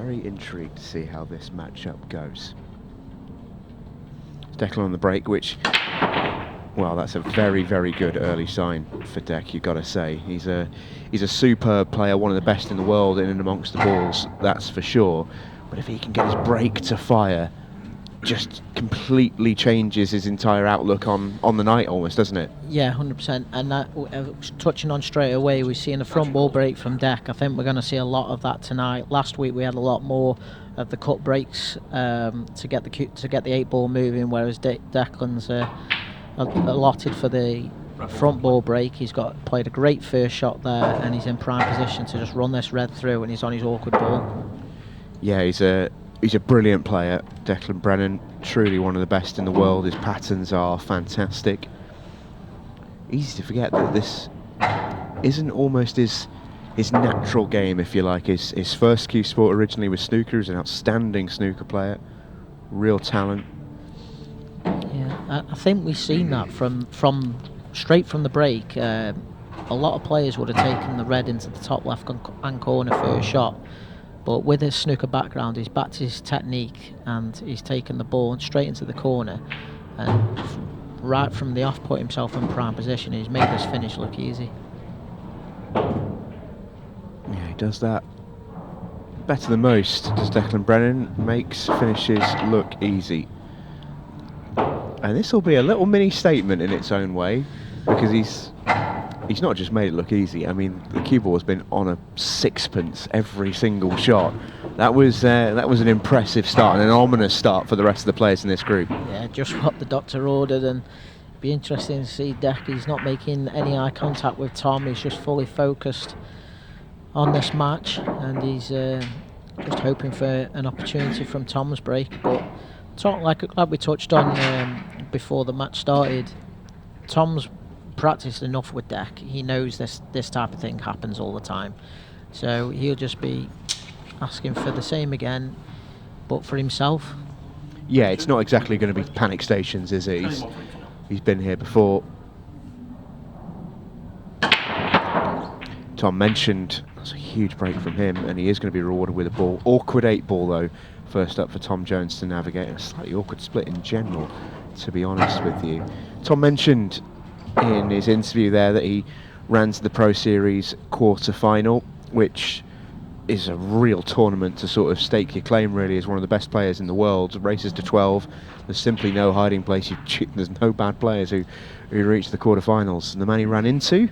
very intrigued to see how this matchup goes. Declan on the break, which, well, that's a very, very good early sign for Dec, you've got to say. He's a superb player, one of the best in the world in and amongst the balls, that's for sure. But if he can get his break to fire, just completely changes his entire outlook on the night almost, doesn't it? Yeah, 100%. And that, touching on straight away, we're seeing a front ball break from Dec. I think we're going to see a lot of that tonight. Last week we had a lot more of the cut breaks to get the 8 ball moving, whereas Declan's allotted for the front ball break. He's played a great first shot there, and he's in prime position to just run this red through, and he's on his awkward ball. Yeah, he's a brilliant player, Declan Brennan, truly one of the best in the world. His patterns are fantastic. Easy to forget that this isn't almost his natural game, if you like. His first cue sport originally was snooker. He was an outstanding snooker player, real talent. Yeah, I think we've seen that from straight from the break. A lot of players would have taken the red into the top left hand corner first shot. But with his snooker background, he's backed his technique and he's taken the ball straight into the corner. And right from the off, put himself in prime position. He's made this finish look easy. Yeah, he does that better than most, does Declan Brennan. Makes finishes look easy. And this will be a little mini statement in its own way, because he's not just made it look easy. I mean, the cue ball has been on a sixpence every single shot. That was an impressive start and an ominous start for the rest of the players in this group. Yeah, just what the doctor ordered, and it'd be interesting to see Dec. He's not making any eye contact with Tom. He's just fully focused on this match, and he's just hoping for an opportunity from Tom's break. But Tom, like we touched on before the match started, Tom's practiced enough with Dec. He knows this type of thing happens all the time, so he'll just be asking for the same again, but for himself. Yeah, it's not exactly going to be panic stations, is it? He's been here before. Tom mentioned that's a huge break from him, and he is going to be rewarded with a ball. Awkward 8 ball though, first up for Tom Jones to navigate. A slightly awkward split in general, to be honest with you. Tom mentioned in his interview there that he ran to the Pro Series quarter-final, which is a real tournament to sort of stake your claim, really, as one of the best players in the world. Races to 12, there's simply no hiding place. There's no bad players who reach the quarterfinals. And the man he ran into,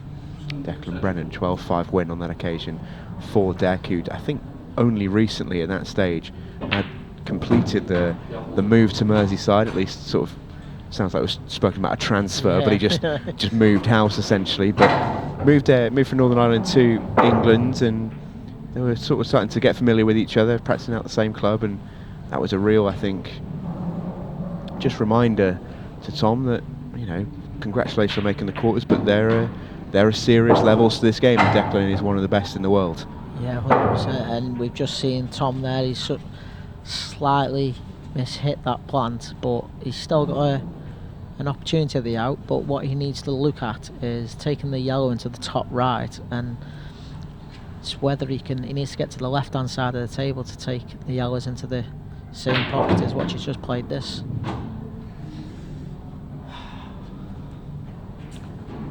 Declan Brennan, 12-5 win on that occasion for Dec, who I think only recently at that stage had completed the move to Merseyside, at least sort of sounds like it was spoken about a transfer, but he just moved house essentially. But moved from Northern Ireland to England, and they were sort of starting to get familiar with each other, practicing out the same club, and that was a real, I think, just reminder to Tom that, you know, congratulations on making the quarters, but there are serious levels to this game, and Declan is one of the best in the world. Yeah, 100%. And we've just seen Tom there. He's slightly mishit that plant, but he's still got an opportunity at the out. But what he needs to look at is taking the yellow into the top right, and it's whether he needs to get to the left hand side of the table to take the yellows into the same pocket as what he's just played this.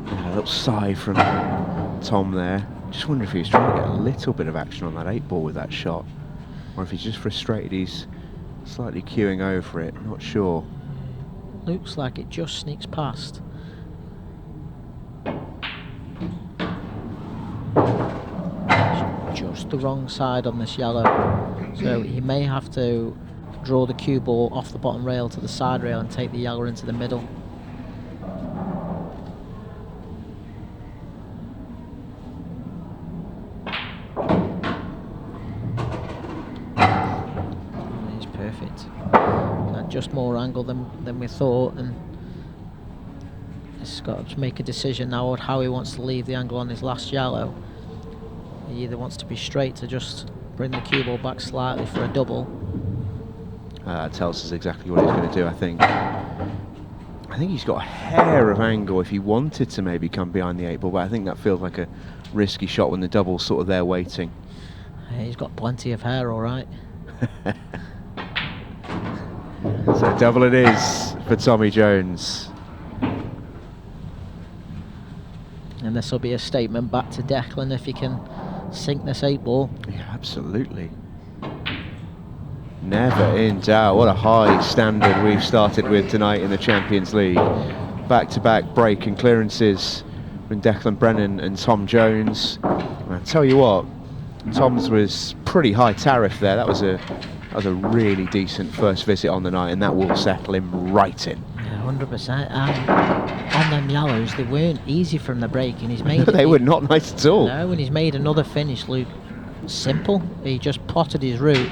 A little sigh from Tom there. Just wonder if he was trying to get a little bit of action on that 8 ball with that shot, or if he's just frustrated he's slightly queuing over it, not sure. Looks like it just sneaks past. Just the wrong side on this yellow, so he may have to draw the cue ball off the bottom rail to the side rail and take the yellow into the middle. He's perfect. Just more angle than we thought, and he's got to make a decision now on how he wants to leave the angle on his last yellow. He either wants to be straight to just bring the cue ball back slightly for a double. That tells us exactly what he's going to do, I think. I think he's got a hair of angle if he wanted to maybe come behind the 8 ball, but I think that feels like a risky shot when the double's sort of there waiting. Yeah, he's got plenty of hair, all right. So double it is for Tommy Jones. And this will be a statement back to Declan if he can sink this 8-ball. Yeah, absolutely. Never in doubt. What a high standard we've started with tonight in the Champions League. Back-to-back break and clearances from Declan Brennan and Tom Jones. And I tell you what, Tom's was pretty high tariff there. That was a really decent first visit on the night, and that will settle him right in. Yeah, 100%. On them yellows, they weren't easy from the break, and he's made They were not nice at all. No, and he's made another finish, Luke. Simple. He just plotted his route.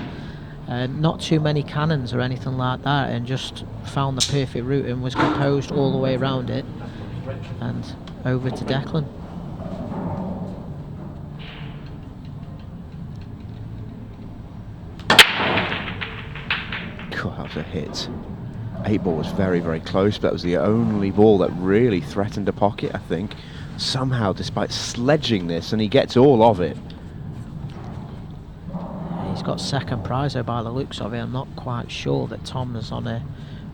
Not too many cannons or anything like that, and just found the perfect route and was composed all the way around it. And over to Declan. Cool, that was a hit. 8-ball was very, very close, but that was the only ball that really threatened a pocket, I think. Somehow, despite sledging this, and he gets all of it. He's got second prize, though, by the looks of it. I'm not quite sure that Tom is on a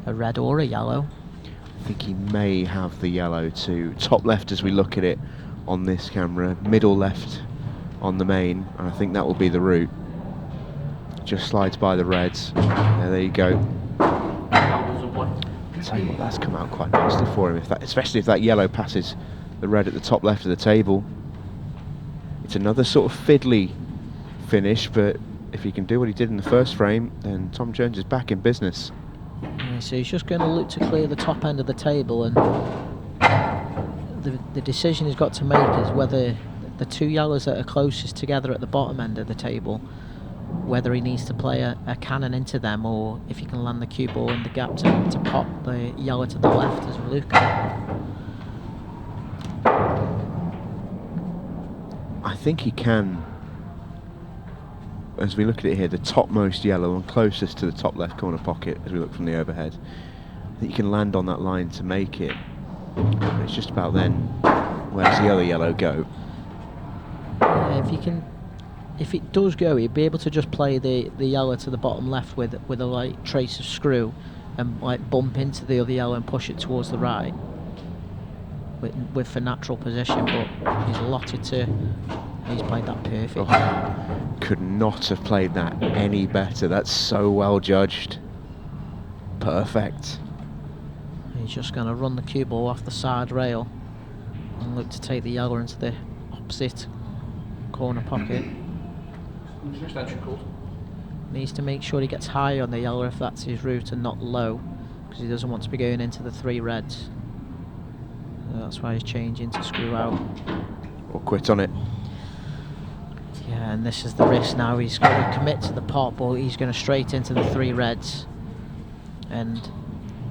red or a yellow. I think he may have the yellow too. Top left as we look at it on this camera, middle left on the main, and I think that will be the route. Just slides by the reds. Yeah, there you go. I'll tell you what, that's come out quite nicely for him, especially if that yellow passes the red at the top left of the table. It's another sort of fiddly finish, but if he can do what he did in the first frame, then Tom Jones is back in business. Yeah, so he's just going to look to clear the top end of the table, and the decision he's got to make is whether the two yellows that are closest together at the bottom end of the table, whether he needs to play a cannon into them, or if he can land the cue ball in the gap to pop the yellow to the left as we look. I think he can, as we look at it here, the topmost yellow and closest to the top left corner pocket as we look from the overhead. I think you can land on that line to make it. But it's just about then, where does the other yellow go? Yeah, if it does go, he'd be able to just play the yellow to the bottom left with a light trace of screw, and like bump into the other yellow and push it towards the right with for natural position. But he's allotted to. He's played that perfect. Oh, could not have played that any better. That's so well judged. Perfect. He's just going to run the cue ball off the side rail and look to take the yellow into the opposite corner pocket. Needs to make sure he gets high on the yellow if that's his route, and not low, because he doesn't want to be going into the three reds. So that's why he's changing to screw out. Or quit on it. Yeah, and this is the risk now. He's got to commit to the pot, but he's going to straight into the three reds, and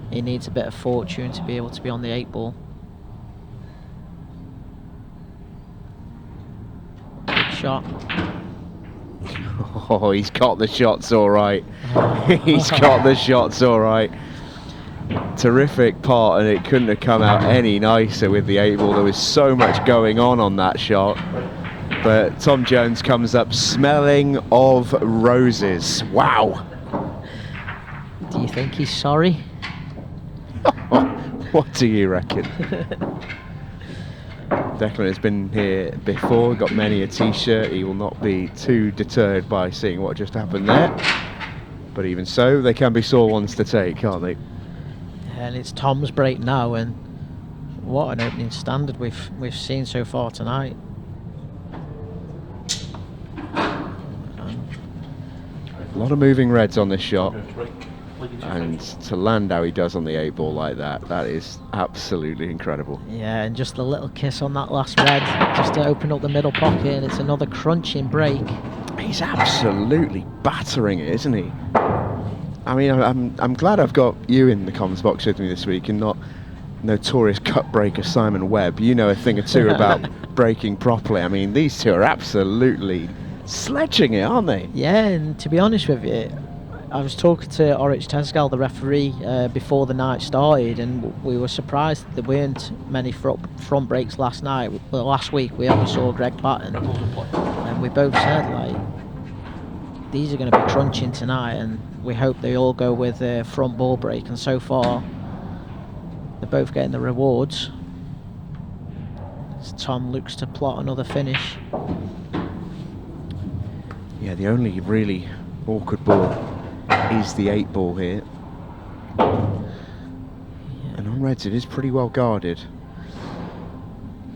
he needs a bit of fortune to be able to be on the 8-ball. Big shot. Oh, he's got the shots all right. He's got the shots all right. Terrific part, and it couldn't have come out any nicer with the 8-ball. There was so much going on that shot. But Tom Jones comes up smelling of roses. Wow. Do you think he's sorry? What do you reckon? Declan has been here before, got many a t-shirt. He will not be too deterred by seeing what just happened there. But even so, they can be sore ones to take, can't they? And it's Tom's break now, and what an opening standard we've seen so far tonight. A lot of moving reds on this shot, and to land how he does on the 8-ball like that, that is absolutely incredible. Yeah, and just the little kiss on that last red, just to open up the middle pocket, and it's another crunching break. He's absolutely battering it, isn't he? I mean, I'm glad I've got you in the comms box with me this week, and not notorious cut breaker Simon Webb. You know a thing or two about breaking properly. I mean, these two are absolutely sledging it, aren't they? Yeah, and to be honest with you, I was talking to 𝗪𝗁𝗃𝗲𝗏, the referee, before the night started, and we were surprised that there weren't many front breaks last night. Well, last week we only saw Greg Patton, and we both said, like, these are going to be crunching tonight, and we hope they all go with front ball break. And so far, they're both getting the rewards. As Tom looks to plot another finish. Yeah, the only really awkward ball is the 8 ball here. Yeah. And on reds, it is pretty well guarded.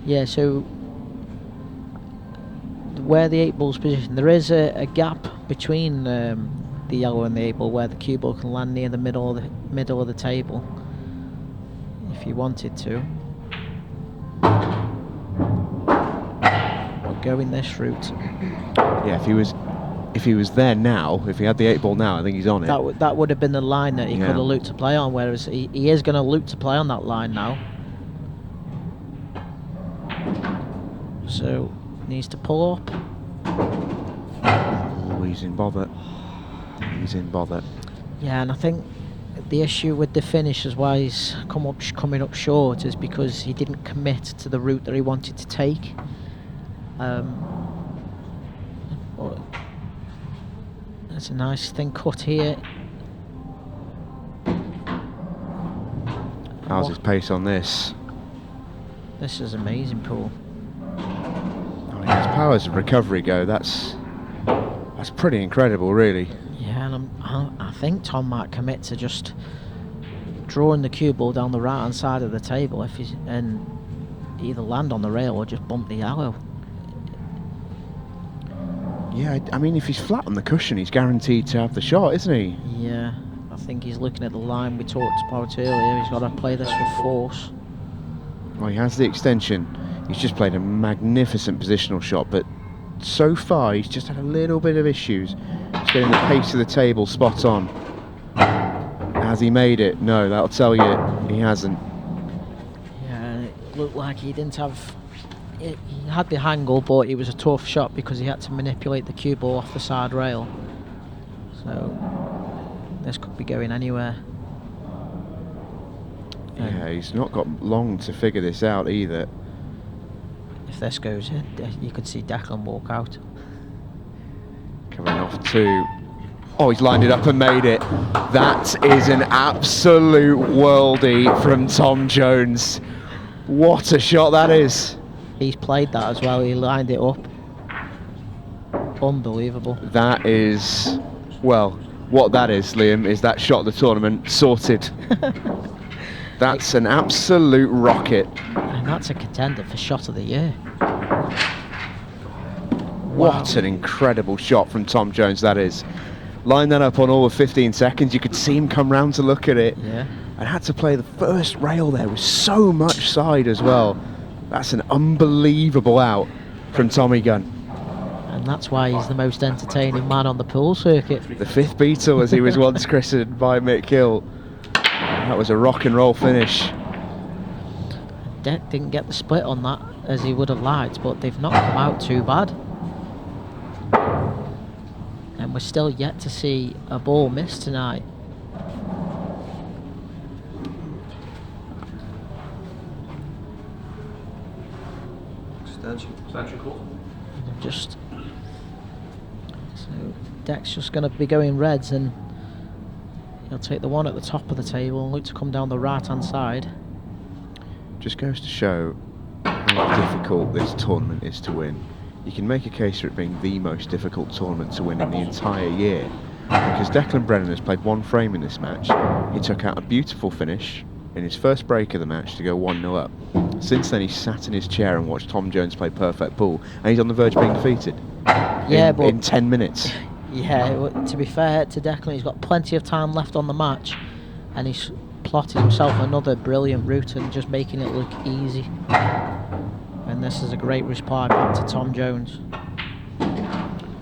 Yeah, so where the 8 ball's positioned, there is a gap between the yellow and the 8 ball where the cue ball can land near the middle of the table, if you wanted to. We'll go in this route. Yeah, if he was there now, if he had the 8 ball now, I think he's on it. That would have been the line that he could have looked to play on, whereas he is going to look to play on that line now. So, needs to pull up. Oh, he's in bother. He's in bother. Yeah, and I think the issue with the finish is why he's coming up short is because he didn't commit to the route that he wanted to take. That's a nice thin cut here. How's his pace on this? This is amazing, Paul. His powers of recovery go. That's pretty incredible, really. Yeah, and I think Tom might commit to just drawing the cue ball down the right-hand side of the table and either land on the rail or just bump the yellow. Yeah, I mean, if he's flat on the cushion, he's guaranteed to have the shot, isn't he? Yeah, I think he's looking at the line we talked about earlier. He's got to play this with force. Well, he has the extension. He's just played a magnificent positional shot, but so far he's just had a little bit of issues. He's getting the pace of the table spot on. Has he made it? No, that'll tell you he hasn't. Yeah, it looked like he didn't have... He had the angle, but it was a tough shot because he had to manipulate the cue ball off the side rail. So this could be going anywhere. Yeah, he's not got long to figure this out either. If this goes in, you could see Declan walk out. Coming off 2. Oh, he's lined it up and made it. That is an absolute worldie from Tom Jones. What a shot that is. He's played that as well. He lined it up. Unbelievable. That is, well, what that is, Liam, is that shot of the tournament sorted. That's an absolute rocket. And that's a contender for shot of the year. What an incredible shot from Tom Jones that is. Line that up on all of 15 seconds. You could see him come round to look at it. Yeah. And had to play the first rail there with so much side as well. That's an unbelievable out from Tommy Gunn. And that's why he's the most entertaining man on the pool circuit. The 5th Beatle, as he was once christened by Mick Hill. That was a rock and roll finish. Deck didn't get the split on that as he would have liked, but they've not come out too bad. And we're still yet to see a ball miss tonight. Extension court. Just so Deck's just going to be going reds, and he'll take the one at the top of the table and look to come down the right hand side. Just goes to show how difficult this tournament is to win. You can make a case for it being the most difficult tournament to win in the entire year, because Declan Brennan has played 1 frame in this match. He took out a beautiful finish in his first break of the match to go 1-0 up. Since then he's sat in his chair and watched Tom Jones play perfect pool, and he's on the verge of being defeated in 10 minutes. Yeah, to be fair to Declan, he's got plenty of time left on the match, and he's plotted himself another brilliant route and just making it look easy. And this is a great reply back to Tom Jones.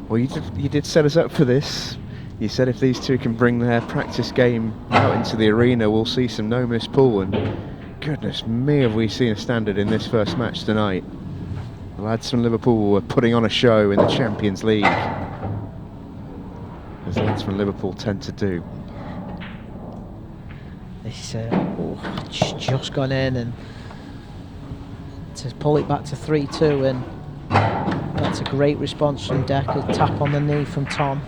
Well, you did set us up for this. You said if these two can bring their practice game out into the arena, we'll see some no-miss pool, and goodness me, have we seen a standard in this first match tonight. The lads from Liverpool were putting on a show in the Champions League, as the lads from Liverpool tend to do. This just gone in, and to pull it back to 3-2, and that's a great response from Deck. A tap on the knee from Tom.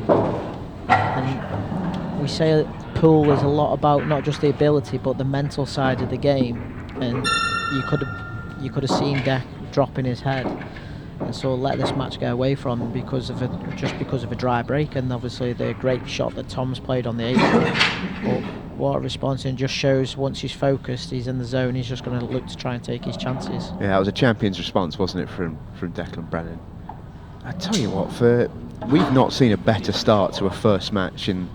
And we say pool is a lot about not just the ability but the mental side of the game, and you could have seen Dec dropping his head and so let this match go away from him because of a dry break, and obviously the great shot that Tom's played on the 8th ball. But what a response, and just shows once he's focused, he's in the zone, he's just going to look to try and take his chances. Yeah, that was a champion's response, wasn't it, from Declan Brennan? I tell you what, we've not seen a better start to a first match in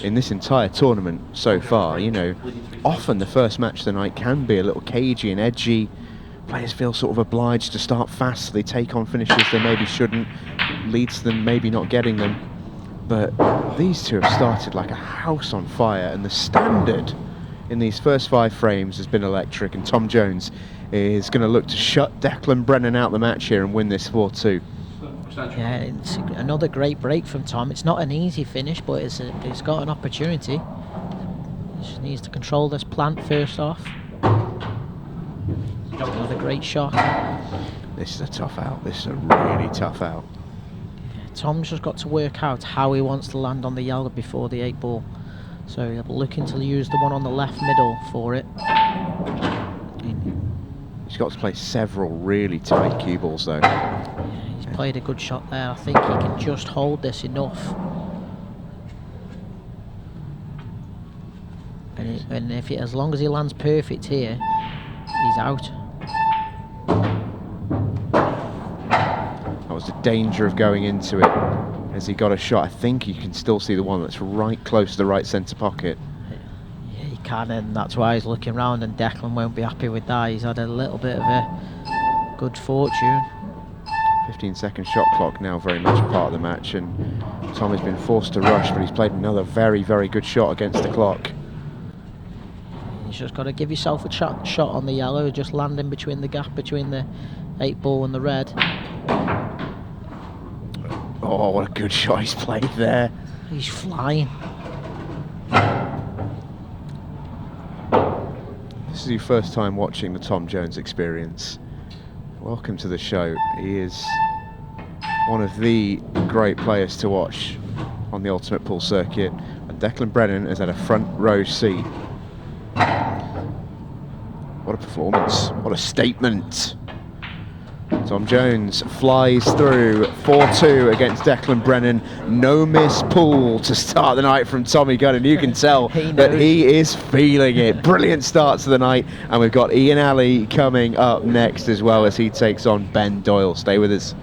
this entire tournament so far. You know, often the first match of the night can be a little cagey and edgy. Players feel sort of obliged to start fast, so they take on finishes they maybe shouldn't, leads to them maybe not getting them. But these two have started like a house on fire, and the standard in these first 5 frames has been electric, and Tom Jones is going to look to shut Declan Brennan out the match here and win this 4-2. Yeah, it's another great break from Tom. It's not an easy finish, but it's got an opportunity. He just needs to control this plant first off. Another great shot. This is a tough out. This is a really tough out. Yeah, Tom's just got to work out how he wants to land on the yellow before the 8 ball. So he'll be looking to use the one on the left middle for it. He's got to play several really tight cue balls though. Yeah, he's played a good shot there. I think he can just hold this enough. And as long as he lands perfect here, he's out. That was the danger of going into it. As he got a shot, I think you can still see the one that's right close to the right centre pocket. Yeah, he can, and that's why he's looking round, and Declan won't be happy with that. He's had a little bit of a good fortune. 15-second shot clock now very much a part of the match, and Tom has been forced to rush, but he's played another very, very good shot against the clock. You've just got to give yourself a shot on the yellow, just landing between the gap between the 8 ball and the red. Oh, what a good shot he's played there. He's flying. This is your first time watching the Tom Jones Experience. Welcome to the show. He is one of the great players to watch on the Ultimate Pool circuit, and Declan Brennan has had a front row seat. What a performance, what a statement. Tom Jones flies through 4-2 against Declan Brennan. No miss pool to start the night from Tommy Gunn, and you can tell that he is feeling it. Brilliant start to the night, and we've got Ian Alley coming up next as well as he takes on Ben Doyle. Stay with us.